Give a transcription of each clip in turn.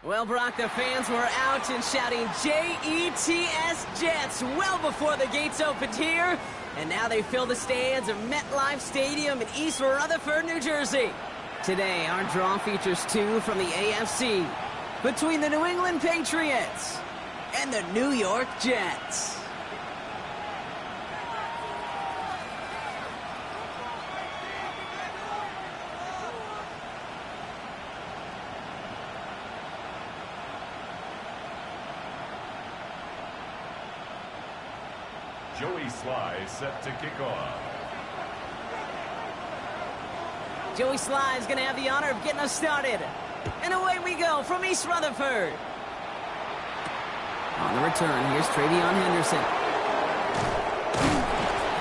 Well, Brock, the fans were out and shouting J-E-T-S Jets well before the gates opened here. And now they fill the stands of MetLife Stadium in East Rutherford, New Jersey. Today, our draw features two from the AFC between the New England Patriots and the New York Jets. Joey Sly set to kick off. Joey Sly is going to have the honor of getting us started. And away we go from East Rutherford. On the return, here's Travion Henderson.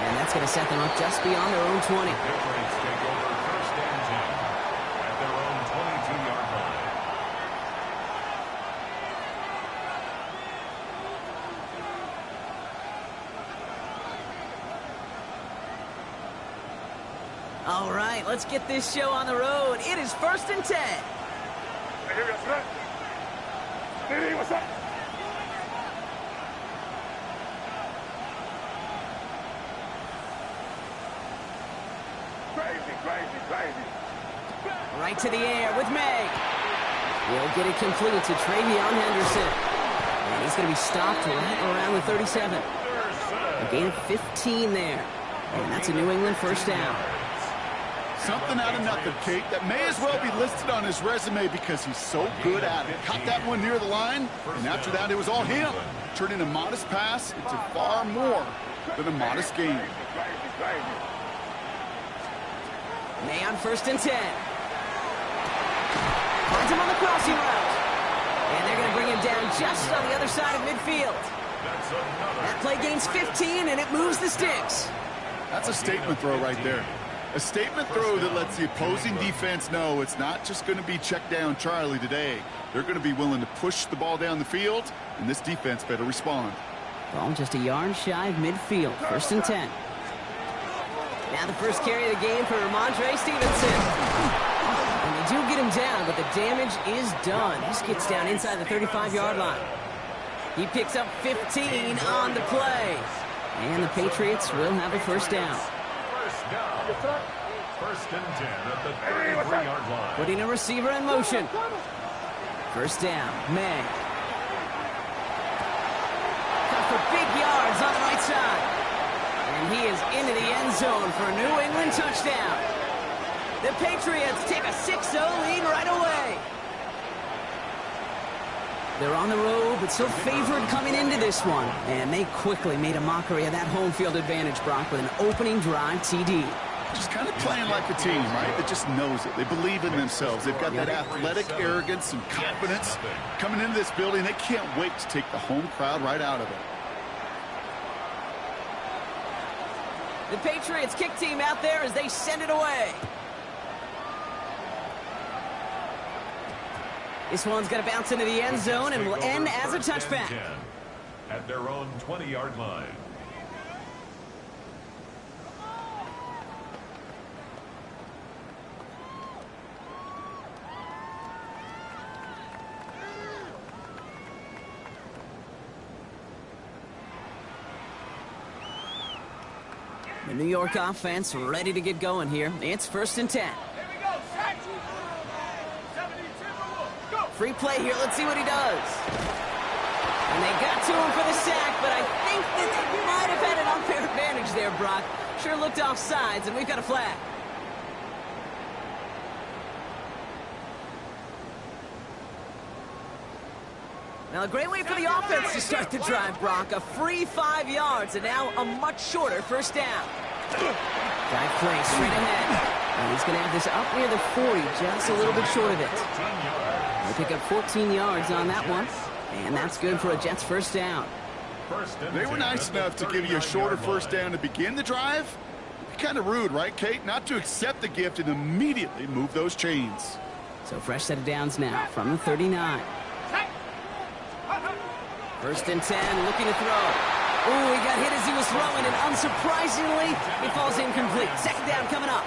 And that's going to set them up just beyond their own 20. The Patriots take over first and 10 at their own 22-yard line. All right, let's get this show on the road. It is first and 10. Hey, what's up? Crazy. Right to the air with May. We'll get it complete to Travion Henderson. And he's going to be stopped right around the 37. A gain of 15 there. And that's a New England first down. Something out of nothing, Kate. That may as well be listed on his resume because he's so good at it. Caught that one near the line, and after that, it was all him. Turning a modest pass into far more than a modest gain. May on first and 10. Finds him on the crossing route. And they're going to bring him down just on the other side of midfield. That play gains 15, and it moves the sticks. That's a statement throw right there. A statement throw that lets the opposing defense know it's not just going to be check down Charlie today. They're going to be willing to push the ball down the field, and this defense better respond. Ball just a yard shy of midfield. First and 10. Now the first carry of the game for Ramondre Stevenson. And they do get him down, but the damage is done. He gets down inside the 35-yard line. He picks up 15 on the play. And the Patriots will have a first down. First and 10 at the 33-yard line. Putting a receiver in motion. First down, May. Cut for big yards on the right side. And he is into the end zone for a New England touchdown. The Patriots take a 6-0 lead right away. They're on the road, but still favored coming into this one. And they quickly made a mockery of that home field advantage, Brock, with an opening drive TD. Just kind of playing like a team, right? That just knows it. They believe in themselves. They've got that athletic arrogance and confidence. Coming into this building, they can't wait to take the home crowd right out of it. The Patriots kick team out there as they send it away. This one's going to bounce into the end zone and will end as a touchback. At their own 20-yard line. The New York offense ready to get going here. It's first and 10. Free play here. Let's see what he does. And they got to him for the sack, but I think that they might have had an unfair advantage there, Brock. Sure looked off sides, and we've got a flag. Now, a great way for the offense to start the drive, Brock. A free 5 yards, and now a much shorter first down. Drive play straight ahead. And he's going to have this up near the 40, just a little bit short of it. They'll pick up 14 yards on that one, and that's good for a Jets first down. They were nice enough to give you a shorter first down to begin the drive. Kind of rude, right, Kate? Not to accept the gift and immediately move those chains. So fresh set of downs now from the 39. First and 10, looking to throw. Ooh, he got hit as he was throwing, and unsurprisingly, it falls incomplete. Second down coming up.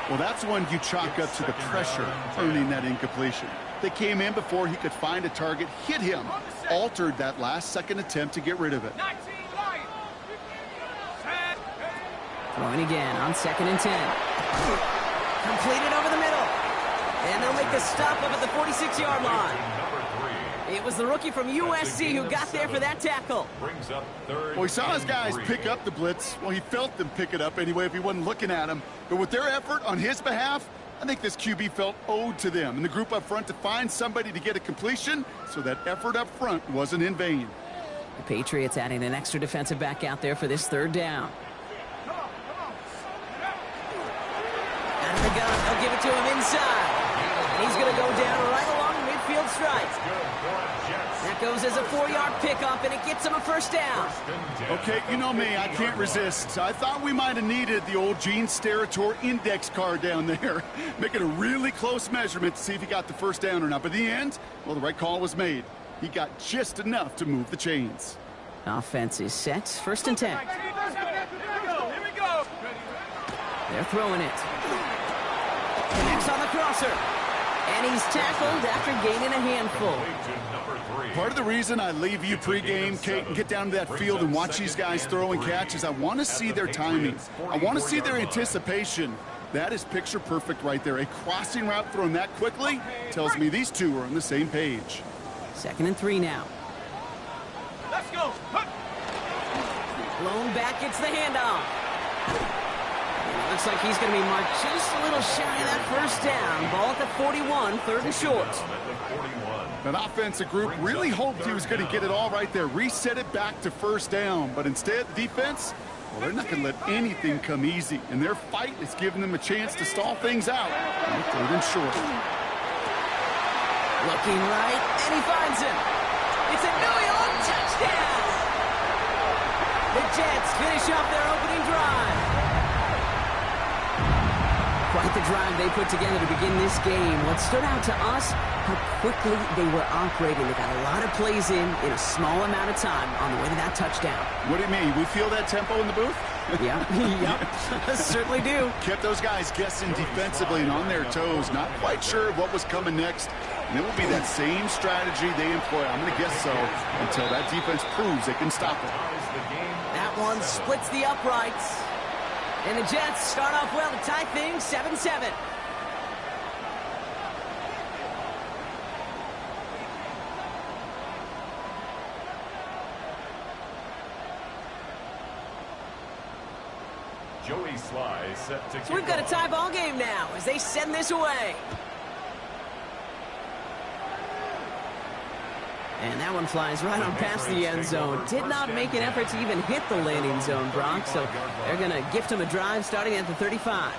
Well, that's one you chalk up to the pressure earning that incompletion. they came in before he could find a target, hit him, altered that last-second attempt to get rid of it. Throwing again on 2nd and 10. Completed over the middle. And they'll make the stop up at the 46-yard line. It was the rookie from USC who got there for that tackle. Well, he saw his guys pick up the blitz. Well, he felt them pick it up anyway if he wasn't looking at him. But with their effort on his behalf, I think this QB felt owed to them and the group up front to find somebody to get a completion, so that effort up front wasn't in vain. The Patriots adding an extra defensive back out there for this 3rd down. Out of the gun, they'll give it to him inside. And he's going to go down right along the midfield stripe. That goes as a 4-yard pickup, and it gets him a 1st down. Okay, you know me, I can't resist. I thought we might have needed the old Gene Steratore index card down there. Making a really close measurement to see if he got the 1st down or not. But in the end, well, the right call was made. He got just enough to move the chains. Offense is set. 1st and 10. They're throwing it. Connects on the crosser. And he's tackled after gaining a handful. Part of the reason I leave you pregame, Kate, and get down to that field and watch these guys throw and catch is I want to see their timing. I want to see their anticipation. That is picture perfect right there. A crossing route thrown that quickly tells me these two are on the same page. 2nd and 3 now. Let's go. Blown back, gets the handoff. It looks like he's going to be marked just a little shy of that 1st down. Ball at the 41, 3rd and short. That offensive group really hoped he was going to get it all right there, reset it back to 1st down. But instead, the defense, well, they're not going to let anything come easy. And their fight is giving them a chance to stall things out on 3rd and short. Looking right, and he finds him. It's a New York touchdown. The Jets finish off their opening drive. Quite the drive they put together to begin this game. What stood out to us, how quickly they were operating. They got a lot of plays in a small amount of time on the way to that touchdown. What do you mean? We feel that tempo in the booth? Yeah, yep, certainly do. Kept those guys guessing defensively and on their toes, not quite sure what was coming next. And it will be that same strategy they employ, I'm going to guess so, until that defense proves they can stop it. That one splits the uprights. And the Jets start off well to tie things 7-7. Joey Sly set to So we've got a tie ball game now as they send this away. And that one flies right on past the end zone. Did not make an effort to even hit the landing zone, Brock. So they're going to gift him a drive starting at the 35.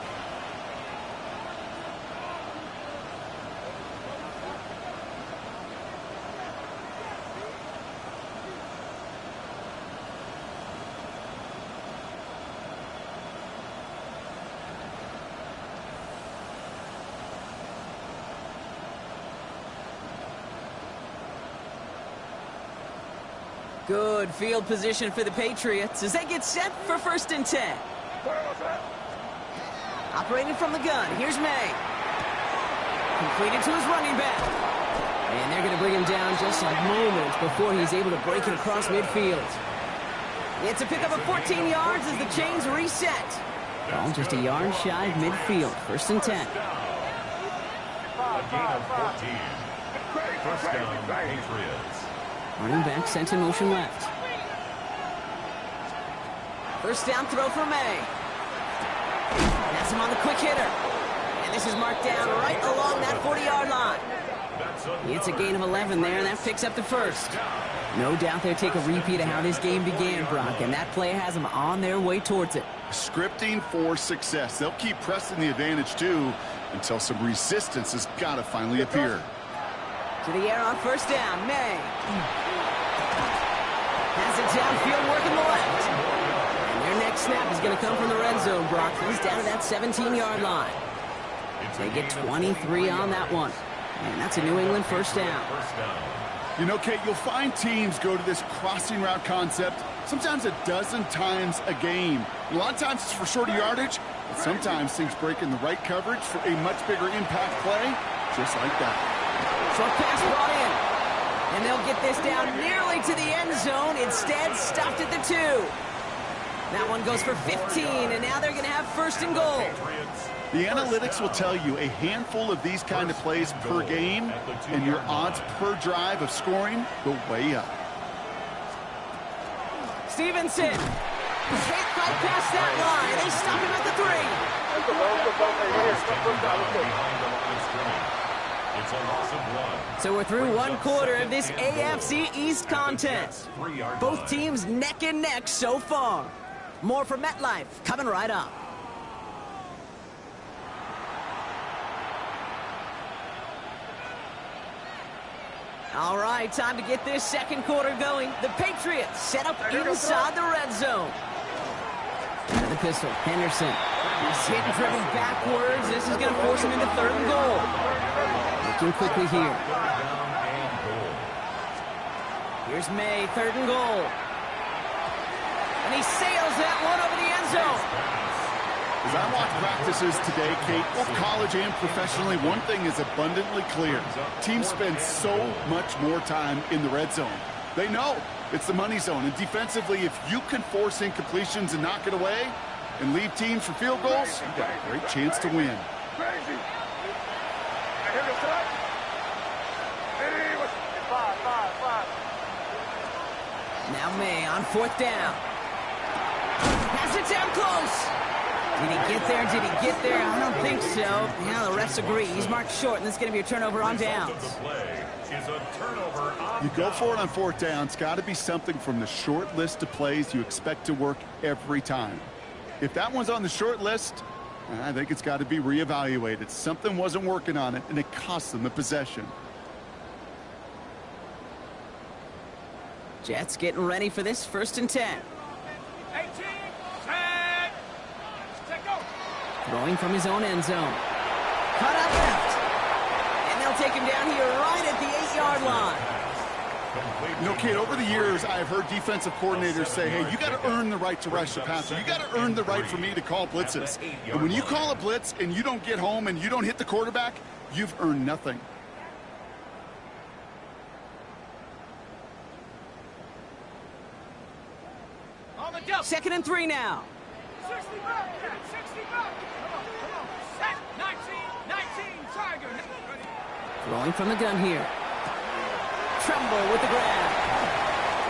Good field position for the Patriots as they get set for 1st and 10. Operating from the gun, here's May. Completed to his running back. And they're going to bring him down just a moment before he's able to break it across midfield. It's a pickup of 14 yards as the chains reset. Ball just a yard shy of midfield. 1st and 10. a gain of 14. 1st down, Patriots. Running back sent in motion left. 1st down throw for May. That's him on the quick hitter. And this is marked down right along that 40-yard line. It's a gain of 11 there, and that picks up the 1st. No doubt they'll take a repeat of how this game began, Brock, and that play has them on their way towards it. Scripting for success. They'll keep pressing the advantage, too, until some resistance has got to finally appear. To the air on 1st down, May. Has it downfield, working the left. And their next snap is going to come from the red zone, Brock. He's down to that 17-yard line. They get 23 on that one. And that's a New England 1st down. You know, Kate, you'll find teams go to this crossing route concept sometimes a dozen times a game. A lot of times it's for shorter yardage, but sometimes things break in the right coverage for a much bigger impact play, just like that. Short pass brought in. And they'll get this down nearly to the end zone. Instead, stopped at the 2. That one goes for 15, and now they're going to have first and goal. The analytics will tell you a handful of these kind of plays per game, and your odds per drive of scoring go way up. Stevenson can't quite pass that line. They stop him at the 3. It's a loss of 1. So we're through one quarter of this AFC East contest. Both teams neck and neck so far. More from MetLife coming right up. All right, time to get this second quarter going. The Patriots set up inside the red zone. And the pistol, Henderson. He's hit and driven backwards. This is going to force him into third and goal. Looking quickly here. Here's May, third and goal. And he sails that one over the end zone. As I watch practices today, Kate, both college and professionally, one thing is abundantly clear. Teams spend so much more time in the red zone. They know it's the money zone. And defensively, if you can force incompletions and knock it away and leave teams for field goals, you've got a great chance to win. Now May on fourth down. Pass it down close. Did he get there? Did he get there? I don't think so. Yeah, the refs agree. He's marked short, and this is going to be a turnover on downs. You go for it on fourth down. It's got to be something from the short list of plays you expect to work every time. If that one's on the short list, I think it's got to be reevaluated. Something wasn't working on it, and it cost them the possession. Jets getting ready for this first and 10. 18, 10. Throwing from his own end zone. Cut out left. And they'll take him down here right at the 8-yard line. You know, Kate, over the years, I've heard defensive coordinators say, hey, you got to earn the right to rush the passer. You got to earn the right for me to call blitzes. And when you call a blitz and you don't get home and you don't hit the quarterback, you've earned nothing. Second and 3 now. 60 back, 60 back. Come on. Set. 19, Tiger. Throwing from the gun here. Tremble with the grab.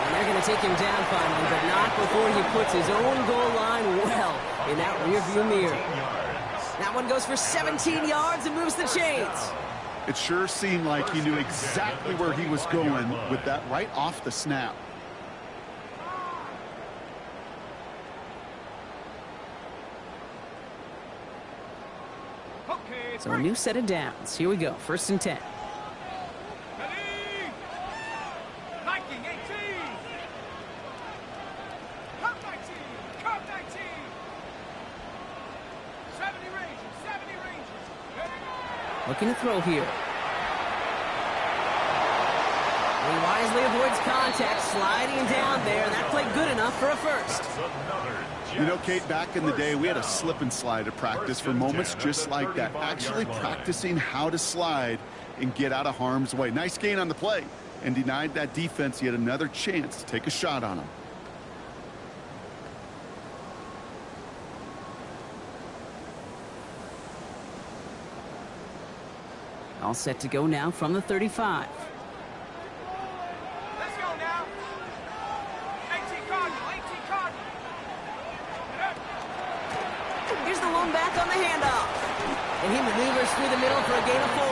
And they're going to take him down finally, but not before he puts his own goal line well in that rearview mirror. That one goes for 17 yards and moves the chains. It sure seemed like he knew exactly where he was going with that right off the snap. So a new set of downs. Here we go. First and 10. Ready. 19, 18. Cut 19. 70 ranges. Looking to throw here. He wisely avoids contact, sliding down there, and that played good enough for a first. You know, Kate, back in the day, we had a slip and slide at practice for moments just like that. Actually practicing how to slide and get out of harm's way. Nice gain on the play, and denied that defense yet another chance to take a shot on him. All set to go now from the 35. Let's go now. 18 Cardinal. Here's the one back on the handoff. And he maneuvers through the middle for a gain of 4.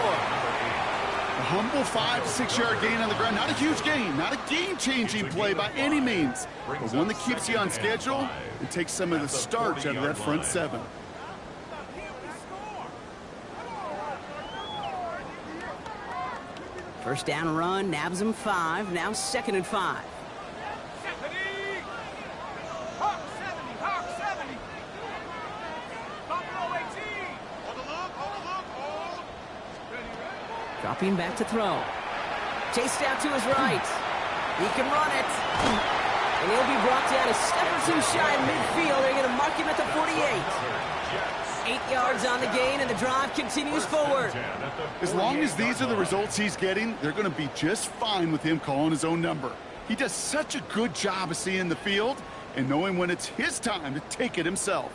A humble 5 to 6 yard gain on the ground. Not a huge gain, not a game-changing play by any means, but one that keeps you on schedule and takes some of the starch out of that front 7. First down run, nabs him 5, now second and 5. Hawk 70. Buffalo 18. Hold the look. Ready. Dropping back to throw. Chased out to his right. He can run it. And he'll be brought down a step or two shy of midfield. They're going to mark him at the 48. 8 yards on the gain, and the drive continues forward. As long as these are the results he's getting, they're going to be just fine with him calling his own number. He does such a good job of seeing the field and knowing when it's his time to take it himself.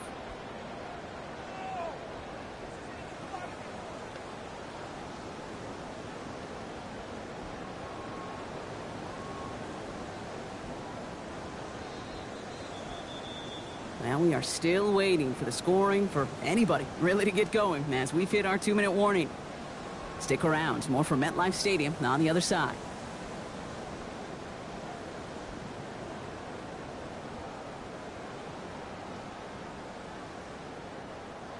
Now we are still waiting for the scoring for anybody really to get going as we've hit our 2-minute warning. Stick around. More from MetLife Stadium on the other side.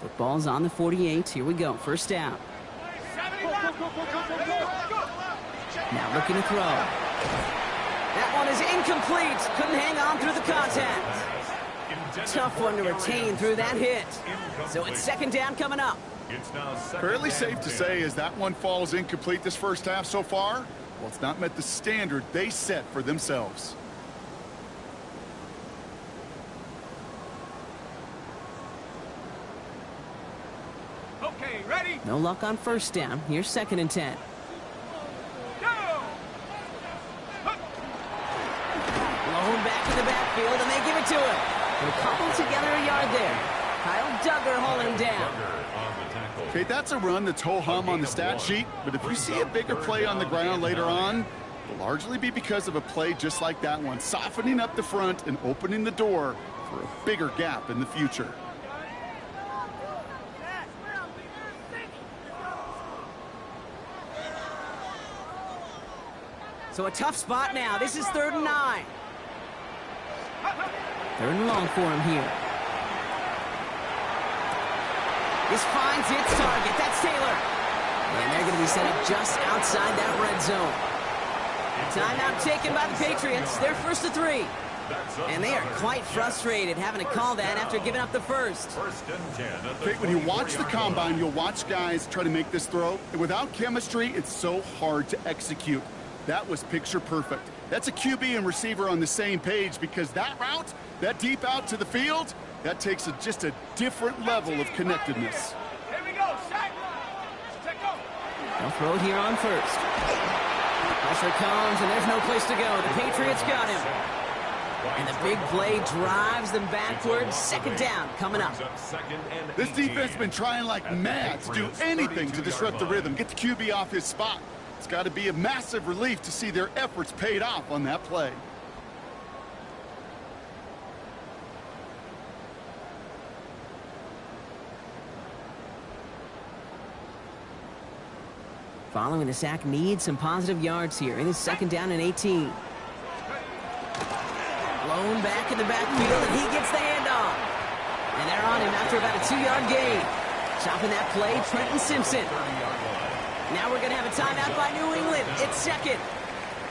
Football's on the 48. Here we go. First down. Now looking to throw. That one is incomplete. Couldn't hang on through the contact. Tough one to retain through that hit. So it's second down coming up. Fairly safe to say as that one falls incomplete this first half so far, well, it's not met the standard they set for themselves. Okay, ready? No luck on first down. Here's second and 10. Blown back in the backfield, and they give it to him. They couple together a yard there. Kyle Duggar hauling him down. Okay, that's a run that's ho-hum on the stat sheet, but if you see a bigger play on the ground later on, it'll largely be because of a play just like that one, softening up the front and opening the door for a bigger gap in the future. So a tough spot now. This is 3rd and 9. 3rd and long for him here. This finds its target. That's Taylor. And they're going to be set up just outside that red zone. Timeout taken by the Patriots. They're 1st and 3. And they are quite frustrated having to call that after giving up the first. Okay, when you watch the combine, you'll watch guys try to make this throw. And without chemistry, it's so hard to execute. That was picture perfect. That's a QB and receiver on the same page because that route, that deep out to the field, that takes just a different level of connectedness. Here we go, set. They'll throw it here on first. Pressure comes, and there's no place to go. The Patriots got him. And the big play drives them backwards. Second down coming up. This defense has been trying like mad to do anything to disrupt the rhythm, get the QB off his spot. It's got to be a massive relief to see their efforts paid off on that play. Following the sack needs some positive yards here. It is second down and 18. Blown back in the backfield, and he gets the handoff. And they're on him after about a 2-yard gain. Chopping that play, Trenton Simpson. Now we're going to have a timeout by New England. It's second.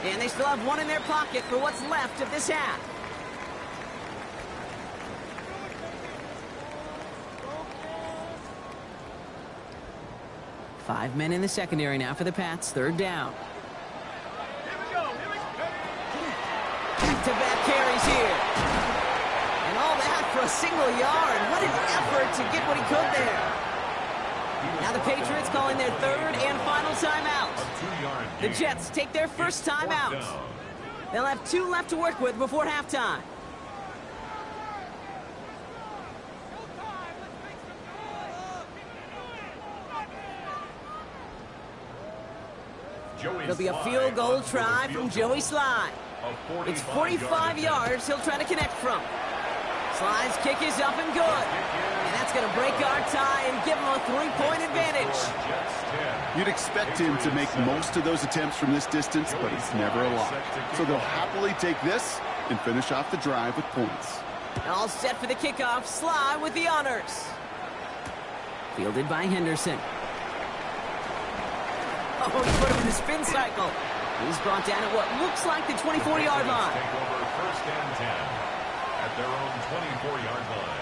And they still have one in their pocket for what's left of this half. Five men in the secondary now for the Pats. Third down. Back-to-back carries here. And all that for a single yard. What an effort to get what he could there. Now the Patriots calling their 3rd and final timeout. The Jets take their first timeout. They'll have 2 left to work with before halftime. It'll be a field goal try from Joey Sly. It's 45 yards he'll try to connect from. Sly's kick is up and good. And that's going to break our tie and give him a 3-point advantage. You'd expect him to make most of those attempts from this distance, but it's never a lot. So they'll happily take this and finish off the drive with points. All set for the kickoff. Sly with the honors. Fielded by Henderson. Oh, he put him in the spin cycle. He's brought down at what looks like the 24-yard line. Take over 1st and 10 at their own 24-yard line.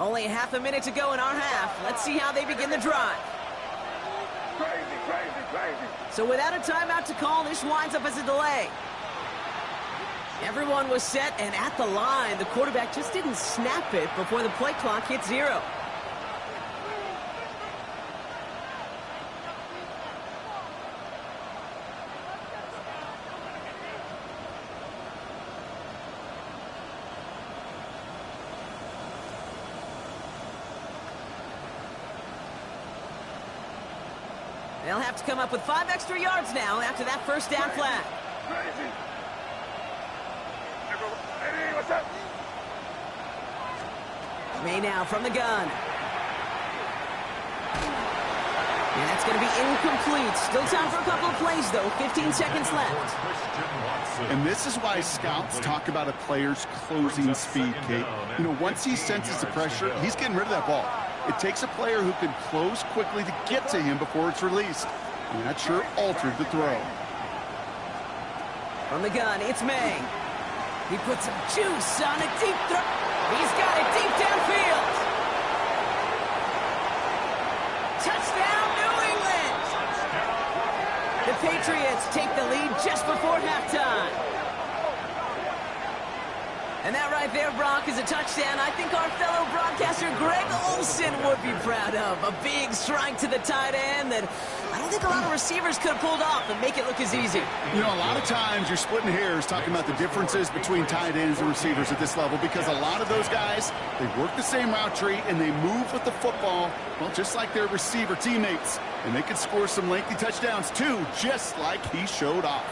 Only half a minute to go in our half. Let's see how they begin the drive. So without a timeout to call, this winds up as a delay. Everyone was set and at the line. The quarterback just didn't snap it before the play clock hit 0. They'll have to come up with 5 extra yards now after that first down flag. May now from the gun. And that's going to be incomplete. Still time for a couple of plays, though. 15 seconds left. And this is why scouts talk about a player's closing speed, Kate. You know, once he senses the pressure, he's getting rid of that ball. It takes a player who can close quickly to get to him before it's released. And that sure altered the throw. From the gun, it's May. He puts some juice on a deep throw. He's got it deep downfield. Touchdown, New England! The Patriots take the lead just before halftime. And that right there, Brock, is a touchdown I think our fellow broadcaster Greg Olsen would be proud of. A big strike to the tight end that I don't think a lot of receivers could have pulled off and make it look as easy. You know, a lot of times you're splitting hairs talking about the differences between tight ends and receivers at this level because a lot of those guys, they work the same route tree and they move with the football, well, just like their receiver teammates. And they can score some lengthy touchdowns, too, just like he showed off.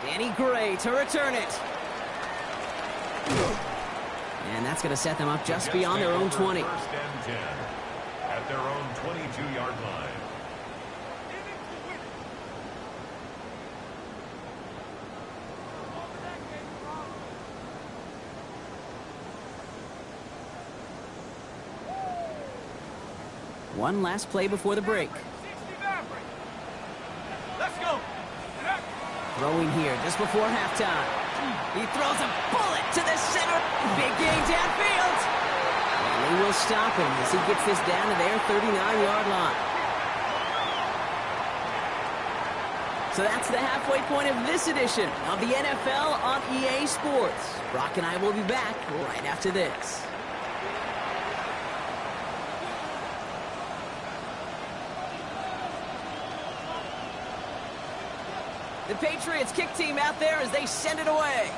Danny Gray to return it. And that's going to set them up just beyond their own 20. First and 10 at their own 22-yard line. One last play before the break. Let's go. Throwing here just before halftime. He throws a bullet to the center. Big gain downfield. And they will stop him as he gets this down to their 39-yard line. So that's the halfway point of this edition of the NFL on EA Sports. Brock and I will be back right after this. The Patriots kick team out there as they send it away.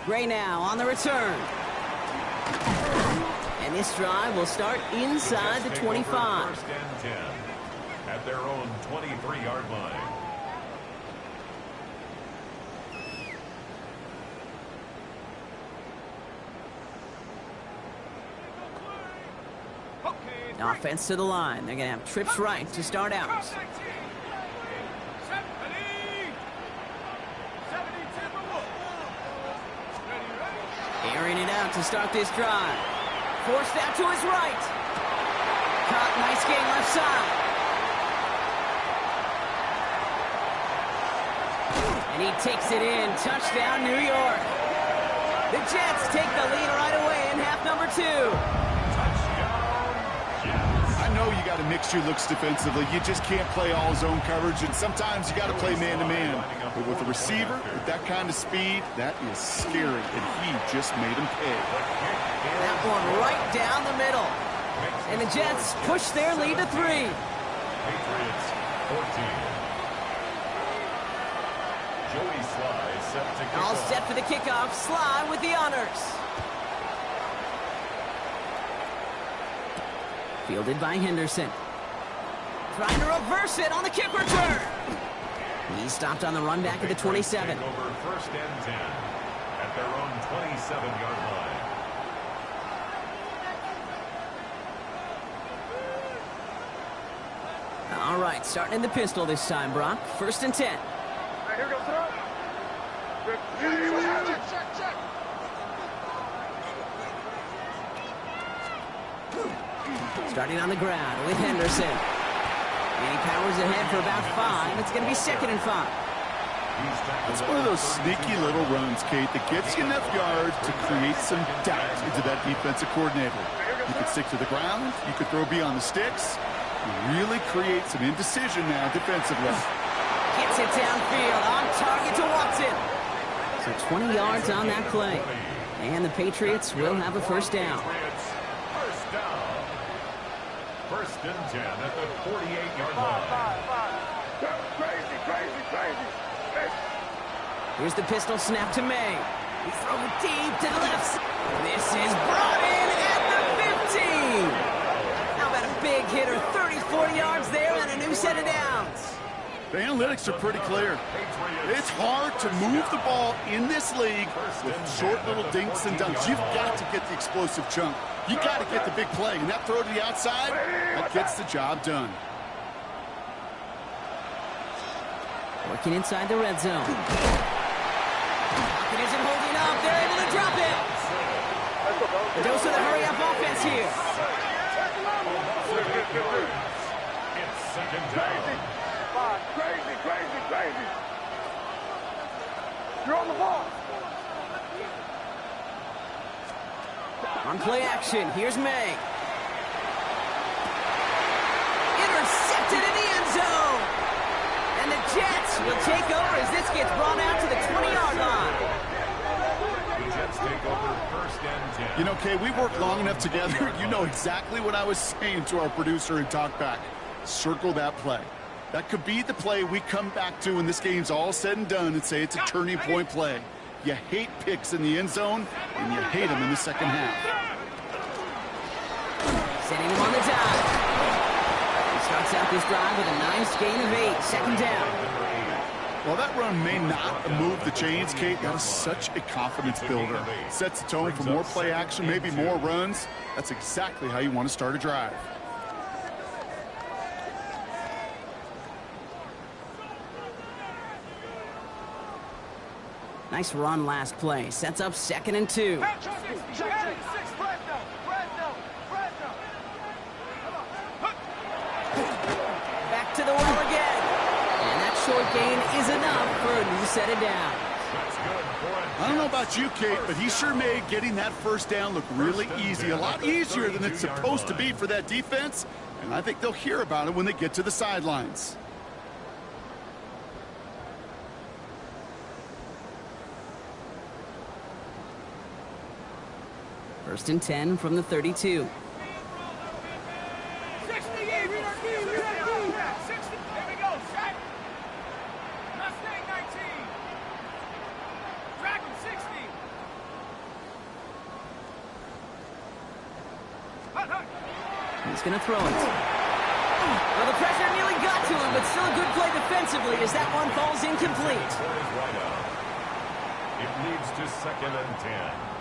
Gray now on the return. And this drive will start inside the 25. First and 10 at their own 23-yard line. Offense to the line. They're going to have trips right to start out. Airing it out to start this drive. Forced out to his right. Caught, nice gain left side. And he takes it in. Touchdown, New York. The Jets take the lead right away in half number 2. I know you got to mix your looks defensively. You just can't play all zone coverage, and sometimes you got to play man-to-man. But with a receiver with that kind of speed, that is scary, and he just made him pay. That one right down the middle. And the Jets push their lead to 3. Patriots 14. Joey Sly set to kick All off. set for the kickoff. Sly with the honors. Fielded by Henderson. Trying to reverse it on the kick return. He stopped on the run back at the 27. Over first and 10 at their own 27-yard line. All right, starting in the pistol this time, Brock. First and 10. Here we go, throw. Check. Starting on the ground with Henderson. And he powers ahead for about 5. It's going to be 2nd and 5. It's one of those sneaky little runs, Kate, that gets you enough yards to create some doubt into that defensive coordinator. You could stick to the ground. You could throw beyond the sticks. You really create some indecision now defensively. Gets it downfield, on target to Watson. So 20 yards on that play. And the Patriots will have a first down. First down. First and 10 at the 48-yard line. Crazy. Here's the pistol snap to May. He throws it deep to the left. This is brought in at the 15. How about a big hitter, 30, 40 yards there and a new set of downs. The analytics are pretty clear. It's hard to move the ball in this league with short little dinks and dunks. You've got to get the explosive chunk. You got to get the big play. And that throw to the outside, that gets the job done. Working inside the red zone. Pocket isn't holding up. They're able to drop it. The dose of the hurry-up offense here. It's second down. Crazy. You're on the ball. On play action, here's May. Intercepted in the end zone. And the Jets will take over as this gets brought out to the 20-yard line. The Jets take over first and 10. You know, Kay, we worked long enough together. You know exactly what I was saying to our producer and talkback. Circle that play. That could be the play we come back to when this game's all said and done and say it's a turning point play. You hate picks in the end zone, and you hate them in the second half. Sending him on the dive. He starts out this drive with a nice gain of 8. Second down. Well, that run may not move the chains, Kate. That is such a confidence builder. Sets the tone for more play action, maybe more runs. That's exactly how you want to start a drive. Nice run last play. Sets up second and 2. Back to the well again. And that short gain is enough for a new set of downs. I don't know about you, Kate, but he sure made getting that first down look really easy. A lot easier than it's supposed to be for that defense. And I think they'll hear about it when they get to the sidelines. First and 10 from the 32. 60, there we go, set. Mustang 19. Dragon 60. He's going to throw it. Well, the pressure nearly got to him, but still a good play defensively as that one falls incomplete. It leads to second and 10.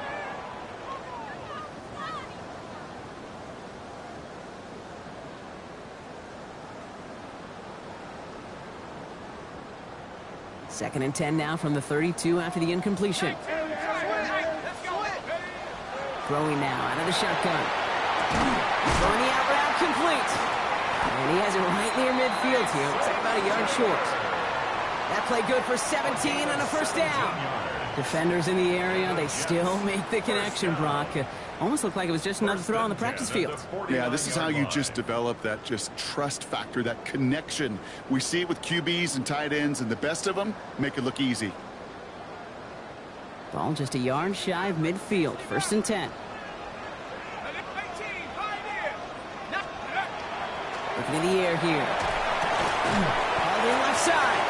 Second and 10 now from the 32 after the incompletion. Throwing now out of the shotgun. Throwing the out route complete. And he has it right near midfield here. Looks like about a yard short. That play good for 17 and a first down. Defenders in the area, they still make the connection, Brock. Almost looked like it was just another throw on the practice field. Yeah, this is how you just develop that just trust factor, that connection. We see it with QBs and tight ends, and the best of them make it look easy. Ball just a yard shy of midfield. First and 10. Looking in the air here. All the left side.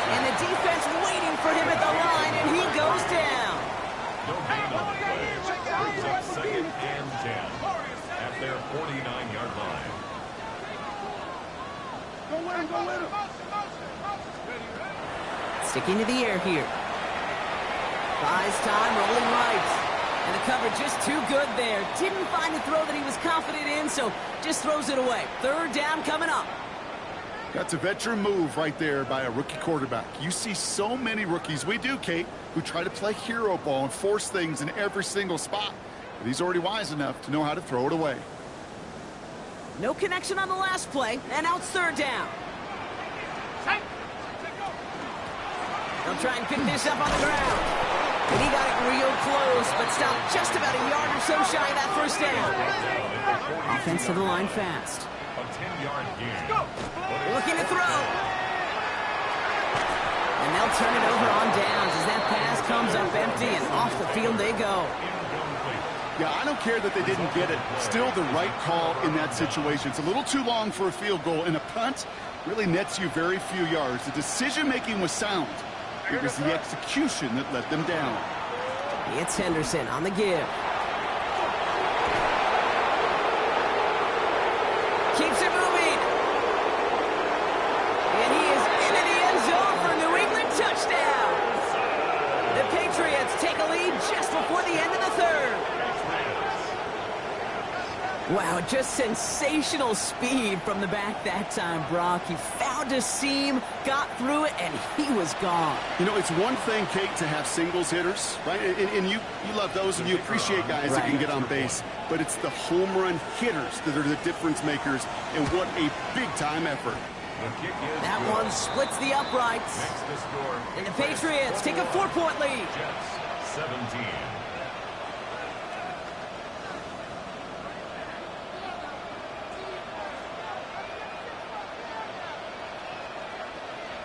And the defense waiting for him at the line, and he goes down. No gain on the play. Brings up second and 10 at their 49-yard line. Go with him. Sticking to the air here. Buys time, rolling right. And the cover just too good there. Didn't find the throw that he was confident in, so just throws it away. Third down coming up. That's a veteran move right there by a rookie quarterback. You see so many rookies, we do, Kate, who try to play hero ball and force things in every single spot. But he's already wise enough to know how to throw it away. No connection on the last play, and now it's third down. They'll try and pick this up on the ground. And he got it real close, but stopped just about a yard or so shy of that first down. Offense to the line fast. A 10-yard gain. Looking to throw. And they'll turn it over on downs as that pass comes up empty, and off the field they go. Yeah, I don't care that they didn't get it. Still the right call in that situation. It's a little too long for a field goal, and a punt really nets you very few yards. The decision-making was sound. It was the execution that let them down. It's Henderson on the give. Keeps it moving. And he is into the end zone for a New England touchdown. The Patriots take a lead just before the end of the third. Wow, just sensational speed from the back that time, Brock. He found a seam, got through it, and he was gone. You know, it's one thing, Kate, to have singles hitters, right? And you love those, and you appreciate guys that can get on base. But it's the home run hitters that are the difference makers, and what a big-time effort. That one splits the uprights. And the Patriots take a 4-point lead. Jets, 17.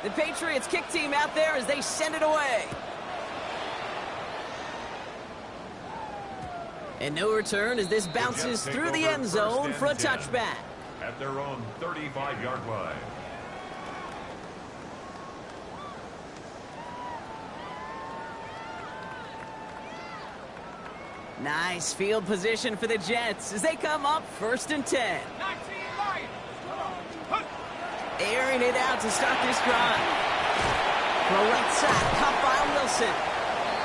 The Patriots kick team out there as they send it away. And no return as this bounces through the end zone for a touchback. At their own 35-yard line. Nice field position for the Jets as they come up 1st and 10. 19 Lions. Airing it out to start this drive. For a right side, caught by Wilson.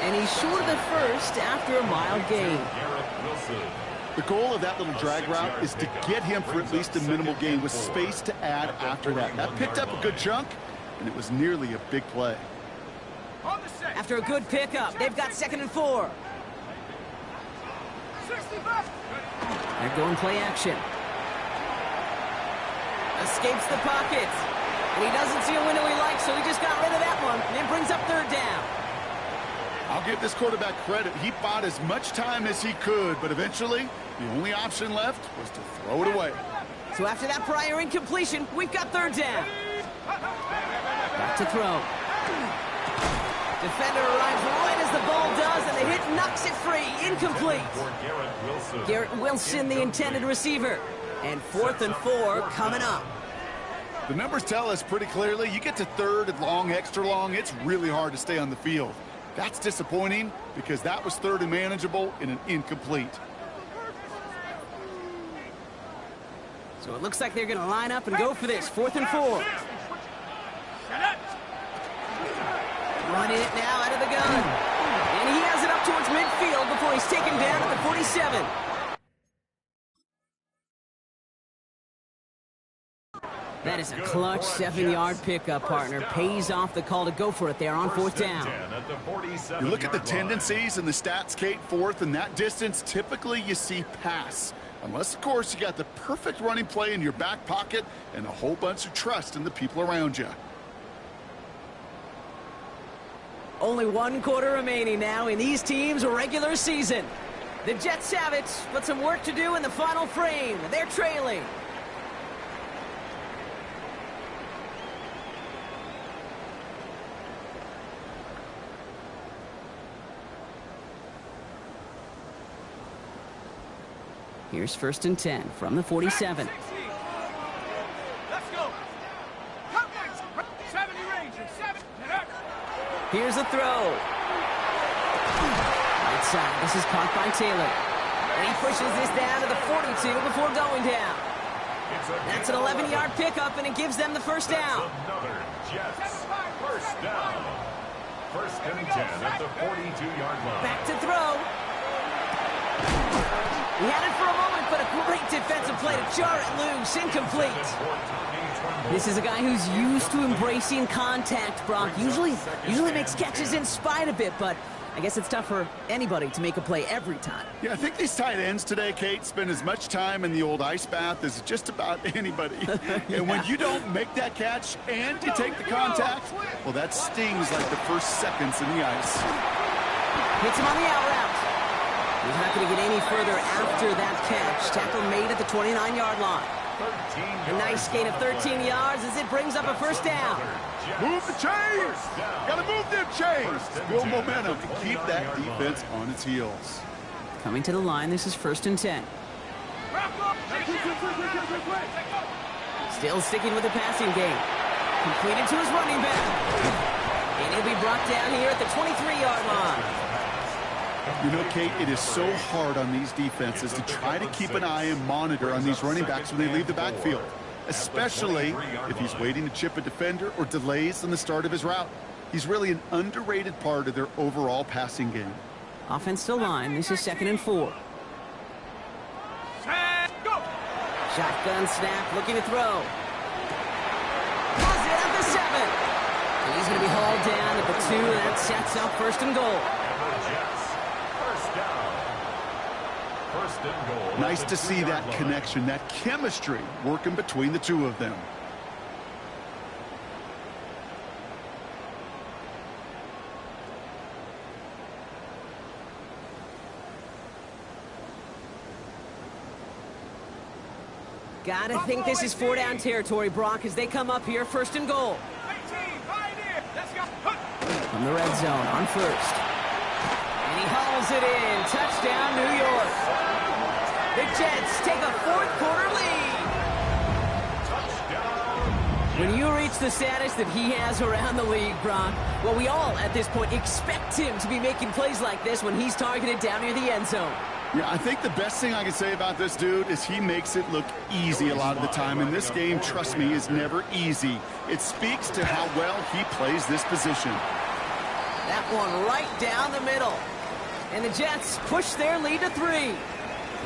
And he's short of the first after a mild gain. The goal of that little drag route is to get him for at least a minimal gain with space to add after that. That picked up a good chunk, and it was nearly a big play. After a good pickup, they've got 2nd and 4. They're going play action. Escapes the pocket. And he doesn't see a window he likes, so he just got rid of that one. And it brings up 3rd down. I'll give this quarterback credit. He bought as much time as he could, but eventually, the only option left was to throw it away. So after that prior incompletion, we've got 3rd down. Back to throw. Defender arrives right as the ball does, and the hit knocks it free. Incomplete. Garrett Wilson, the intended receiver. And 4th and 4 coming up. The numbers tell us pretty clearly, you get to 3rd and long, extra long, it's really hard to stay on the field. That's disappointing because that was 3rd and manageable in an incomplete. So it looks like they're going to line up and go for this. 4th and 4. Running it now out of the gun. And he has it up towards midfield before he's taken down at the 47. That is a clutch 7-yard pickup, partner. Pays off the call to go for it there on 4th down. You look at the tendencies and the stats, Kate, 4th and that distance, typically you see pass. Unless, of course, you got the perfect running play in your back pocket and a whole bunch of trust in the people around you. Only 1 quarter remaining now in these teams' regular season. The Jets have it, but some work to do in the final frame. They're trailing. Here's 1st and 10 from the 47. Let's go. 70 Rangers. 7. Here's a throw. Right side. This is caught by Taylor. And he pushes this down to the 42 before going down. That's an 11-yard pickup, and it gives them the 1st down. Another Jets 1st down. 1st and 10 at the 42-yard line. Back to throw. He had it for a moment, but a great defensive play to jar it loose. Incomplete. This is a guy who's used to embracing contact, Brock. Usually makes catches in spite of it, but I guess it's tough for anybody to make a play every time. Yeah, I think these tight ends today, Kate, spend as much time in the old ice bath as just about anybody. Yeah. And when you don't make that catch and you take the contact, well, that stings like the first seconds in the ice. Hits him on the out route. He's not going to get any further after that catch. Tackle made at the 29-yard line. A nice gain of 13 yards as it brings up a first down. Move the chains! Gotta move them chains! Build momentum to keep that defense on its heels. Coming to the line, this is 1st and 10. Still sticking with the passing game. Completed to his running back. And he'll be brought down here at the 23-yard line. You know, Kate, it is so hard on these defenses to try to keep an eye and monitor on these running backs when they leave the backfield, especially if he's waiting to chip a defender or delays on the start of his route. He's really an underrated part of their overall passing game. Offense to line. This is 2nd and 4. Shotgun snap, looking to throw. Has it at the 7. He's going to be hauled down at the 2. That sets up 1st and goal. Nice to see that connection, that chemistry working between the two of them. Gotta think this is 4-down territory, Brock, as they come up here, 1st and goal. From the red zone on 1st. And he hauls it in. Touchdown, New York. The Jets take a 4th quarter lead. When you reach the status that he has around the league, Brock, well, we all at this point expect him to be making plays like this when he's targeted down near the end zone. Yeah, I think the best thing I can say about this dude is he makes it look easy a lot of the time. And this game, trust me, is never easy. It speaks to how well he plays this position. That one right down the middle. And the Jets push their lead to 3.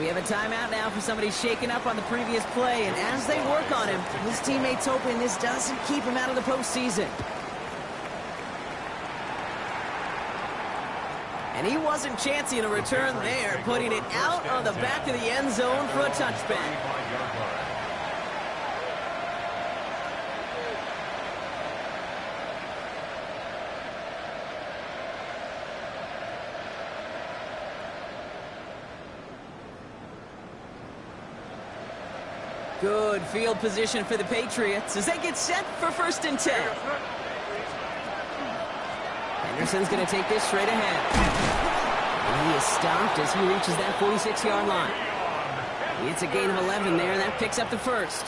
We have a timeout now for somebody shaken up on the previous play, and as they work on him, his teammates hoping this doesn't keep him out of the postseason. And he wasn't chancing a return there, putting it out on the back of the end zone for a touchback. Good field position for the Patriots as they get set for 1st and 10. Henderson's going to take this straight ahead. And he is stopped as he reaches that 46-yard line. It's a gain of 11 there, and that picks up the 1st.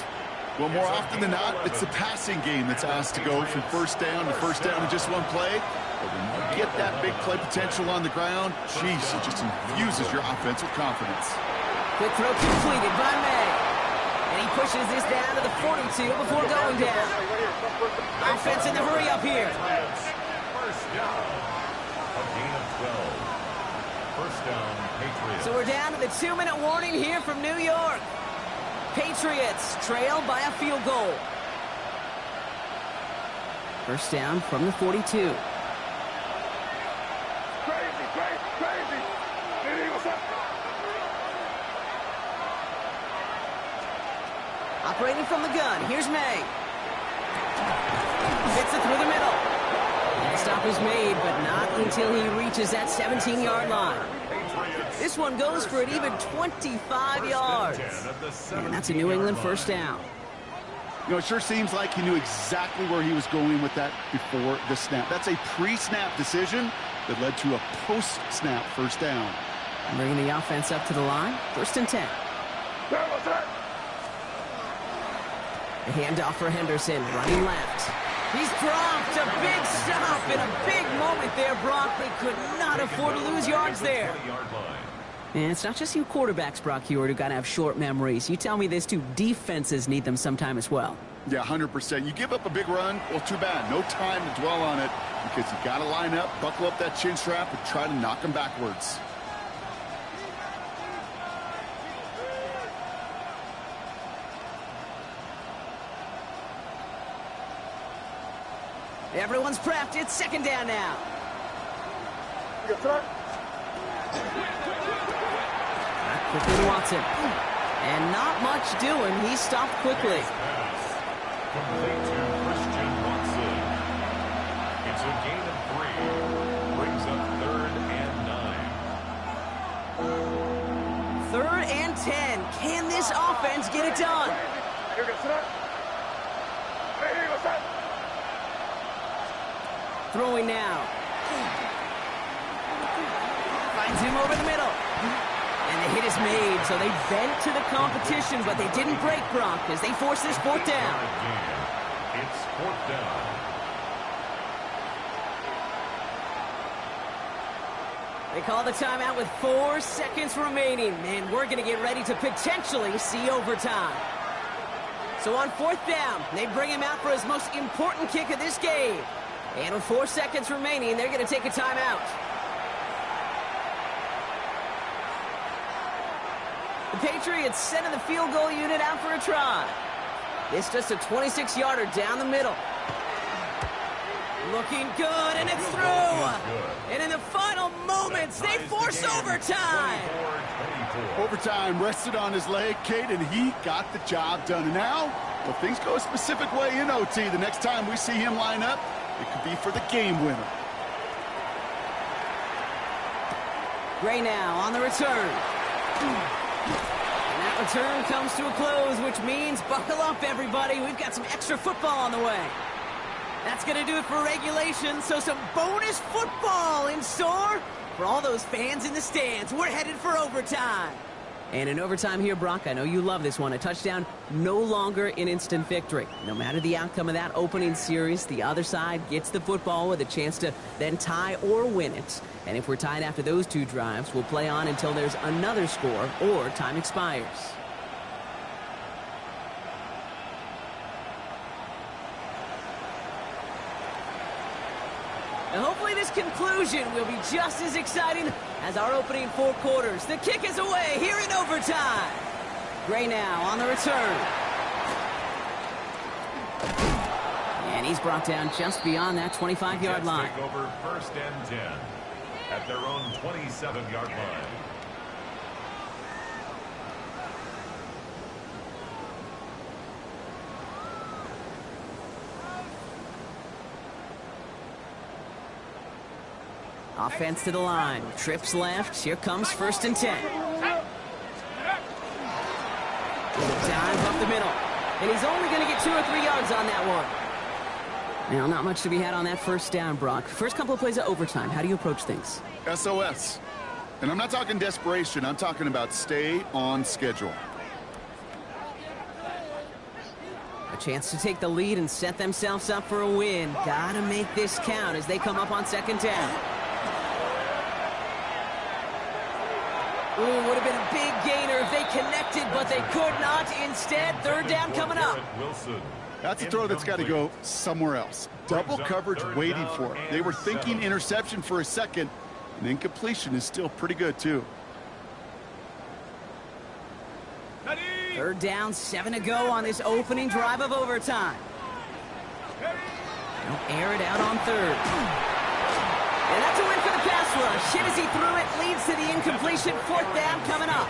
Well, more often than not, it's the passing game that's asked to go from 1st down to 1st down in just one play. But when you get that big play potential on the ground, geez, it just infuses your offensive confidence. Quick throw completed by May. And he pushes this down to the 42 before going down. Offense in the hurry up here. 1st down. A gain of 12. 1st down, Patriots. So we're down to the 2-minute warning here from New York. Patriots trail by a field goal. 1st down from the 42. Operating from the gun, here's May. Fits it through the middle. And the stop is made, but not until he reaches that 17-yard line. This one goes for an even 25 yards. And that's a New England 1st down. You know, it sure seems like he knew exactly where he was going with that before the snap. That's a pre-snap decision that led to a post-snap 1st down. Bringing the offense up to the line, 1st and 10. The handoff for Henderson, running left. He's dropped. A big stop and a big moment there, Brock. They could not afford to lose yards there. And it's not just you quarterbacks, Brock Heward, who got to have short memories. You tell me this too, defenses need them sometime as well. Yeah, 100%. You give up a big run, well, too bad. No time to dwell on it because you got to line up, buckle up that chin strap, and try to knock them backwards. Everyone's prepped. It's 2nd down now. Quickly to Watson. And not much doing. He stopped quickly. Complete to Christian Watson. It's a gain of 3. Brings up 3rd and 9. 3rd and 10. Can this offense get it done? Throwing now. Finds him over the middle. And the hit is made, so they bent to the competition, but they didn't break, Brock, as they force this 4th down. It's 4th down. They call the timeout with 4 seconds remaining, and we're going to get ready to potentially see overtime. So on 4th down, they bring him out for his most important kick of this game. And with 4 seconds remaining, they're going to take a timeout. The Patriots sending the field goal unit out for a try. It's just a 26-yarder down the middle. Looking good, and it's through. And in the final moments, they force overtime. Overtime rested on his leg, Kate, and he got the job done. And now, if things go a specific way in OT, the next time we see him line up, it could be for the game winner. Gray now on the return. And that return comes to a close, which means buckle up, everybody. We've got some extra football on the way. That's going to do it for regulation, so some bonus football in store for all those fans in the stands. We're headed for overtime. And in overtime here, Brock, I know you love this one. A touchdown, no longer an instant victory. No matter the outcome of that opening series, the other side gets the football with a chance to then tie or win it. And if we're tied after those 2 drives, we'll play on until there's another score or time expires. And hopefully this conclusion will be just as exciting as our opening 4 quarters. The kick is away here in overtime. Gray now on the return. And he's brought down just beyond that 25-yard line. Take over 1st and 10 at their own 27-yard line. Offense to the line. Trips left. Here comes 1st and 10. Dive up the middle. And he's only going to get 2 or 3 yards on that one. Now, not much to be had on that 1st down, Brock. First couple of plays of overtime. How do you approach things? SOS. And I'm not talking desperation. I'm talking about stay on schedule. A chance to take the lead and set themselves up for a win. Gotta make this count as they come up on 2nd down. Ooh, would have been a big gainer if they connected, but they could not. Instead, 3rd down coming up. That's a throw that's got to go somewhere else. Double coverage waiting for it. They were thinking interception for a second, and then completion is still pretty good, too. 3rd down, 7 to go on this opening drive of overtime. They'll air it out on 3rd. And that's a win for the pass rush. Hit as he threw it, leads to the incompletion. 4th down coming up.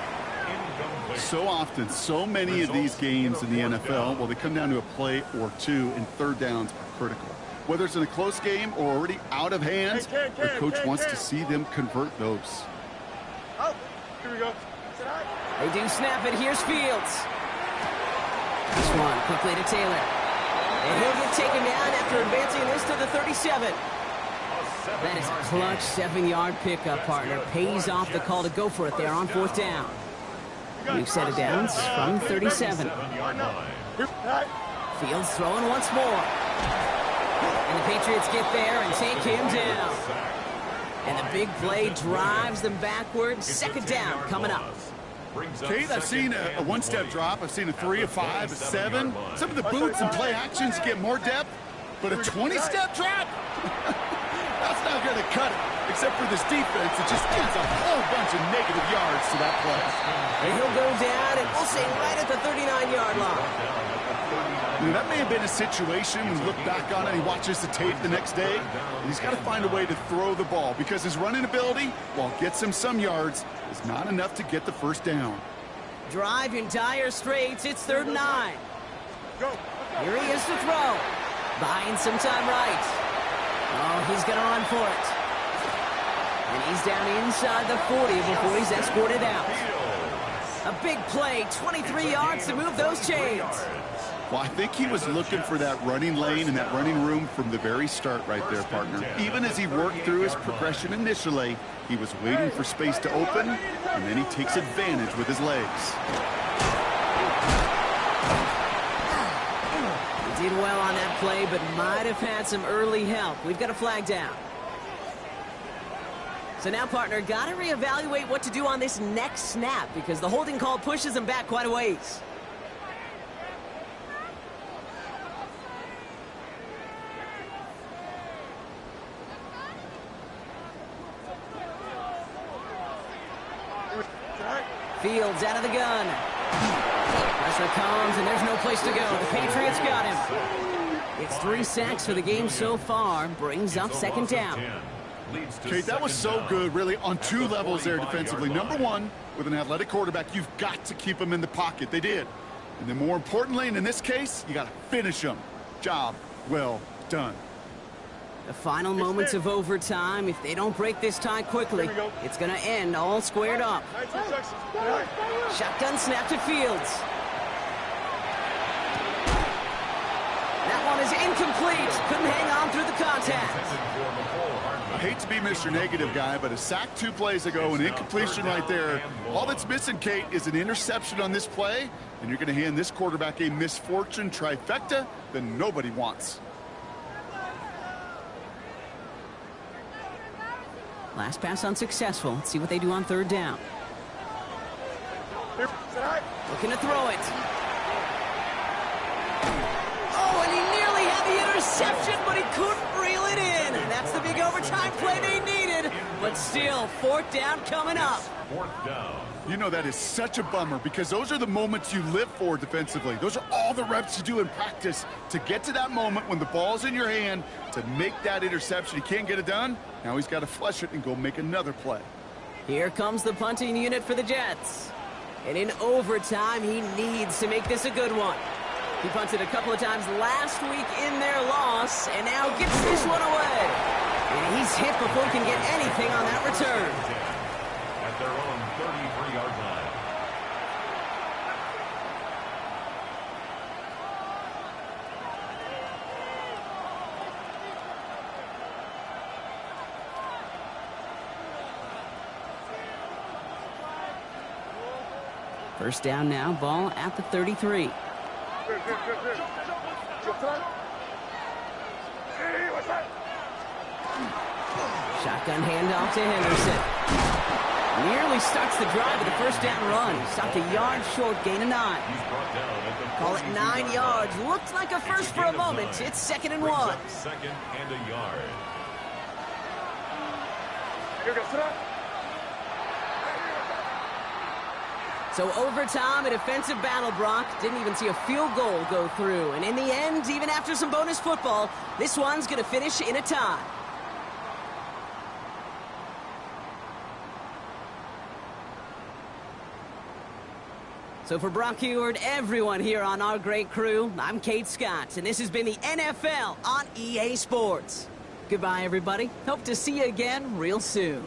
So often, so many of these games in the NFL, well, they come down to a play or 2, and 3rd downs are critical. Whether it's in a close game or already out of hands, the coach wants to see them convert those. Oh, here we go. They do snap it. Here's Fields. This one quickly to Taylor. And he'll get taken down after advancing this to the 37. That is a clutch 7-yard pickup, partner. Pays off the call to go for it there on 4th down. We've set it down from 37. Fields throwing once more. And the Patriots get there and take him down. And the big play drives them backwards. 2nd down coming up. Kate, I've seen a 1-step drop. I've seen a 3, a 5, a 7. Some of the boots and play actions get more depth, but a 20-step drop? That's not going to cut it, except for this defense that just adds a whole bunch of negative yards to that play. And he'll go down, and we'll say right at the 39-yard line. You know, that may have been a situation when you look back on it, he watches the tape the next day, and he's got to find a way to throw the ball because his running ability, while it gets him some yards, is not enough to get the first down. Drive in dire straits. It's 3rd and 9. Here he is to throw. Buying some time right. Oh, he's going to run for it. And he's down inside the 40 before he's escorted out. A big play, 23 yards to move those chains. Well, I think he was looking for that running lane and that running room from the very start right there, partner. Even as he worked through his progression initially, he was waiting for space to open, and then he takes advantage with his legs. He did well on that play, but might have had some early help. We've got a flag down. So now, partner, got to reevaluate what to do on this next snap because the holding call pushes him back quite a ways. Fields out of the gun. Pressure comes, and there's no place to go. The Patriots got him. It's 3 sacks for the game so far. Brings up 2nd down. Okay, that was so good, really, on 2 levels there defensively. Number 1, with an athletic quarterback, you've got to keep him in the pocket. They did. And then more importantly, and in this case, you got to finish him. Job well done. The final moments of overtime. If they don't break this tie quickly, it's going to end all squared up. Shotgun snap to Fields. That one is incomplete. Couldn't hang on through the contact. I hate to be Mr. Negative guy, but a sack 2 plays ago, an incompletion right there. All that's missing, Kate, is an interception on this play, and you're going to hand this quarterback a misfortune trifecta that nobody wants. Last pass unsuccessful. Let's see what they do on 3rd down. Looking to throw it. Oh, and he nearly had the interception, but he couldn't reel it in. And that's the big overtime play they needed. But still, 4th down coming up. 4th down. You know, that is such a bummer because those are the moments you live for defensively. Those are all the reps you do in practice to get to that moment when the ball's in your hand to make that interception. He can't get it done. Now he's got to flush it and go make another play. Here comes the punting unit for the Jets. And in overtime, he needs to make this a good one. He punted a couple of times last week in their loss and now gets this one away. And he's hit before he can get anything on that return. At their own 33-yard line. First down now, ball at the 33. Shotgun handoff to Henderson. Nearly starts the drive with a first down run. Stopped a yard short, gain of 9. Call it 9 yards. Looked like a first for a moment. It's 2nd and 1. 2nd and a yard. So overtime, a defensive battle, Brock. Didn't even see a field goal go through. And in the end, even after some bonus football, this one's going to finish in a tie. So for Brock Heward, everyone here on our great crew, I'm Kate Scott, and this has been the NFL on EA Sports. Goodbye, everybody. Hope to see you again real soon.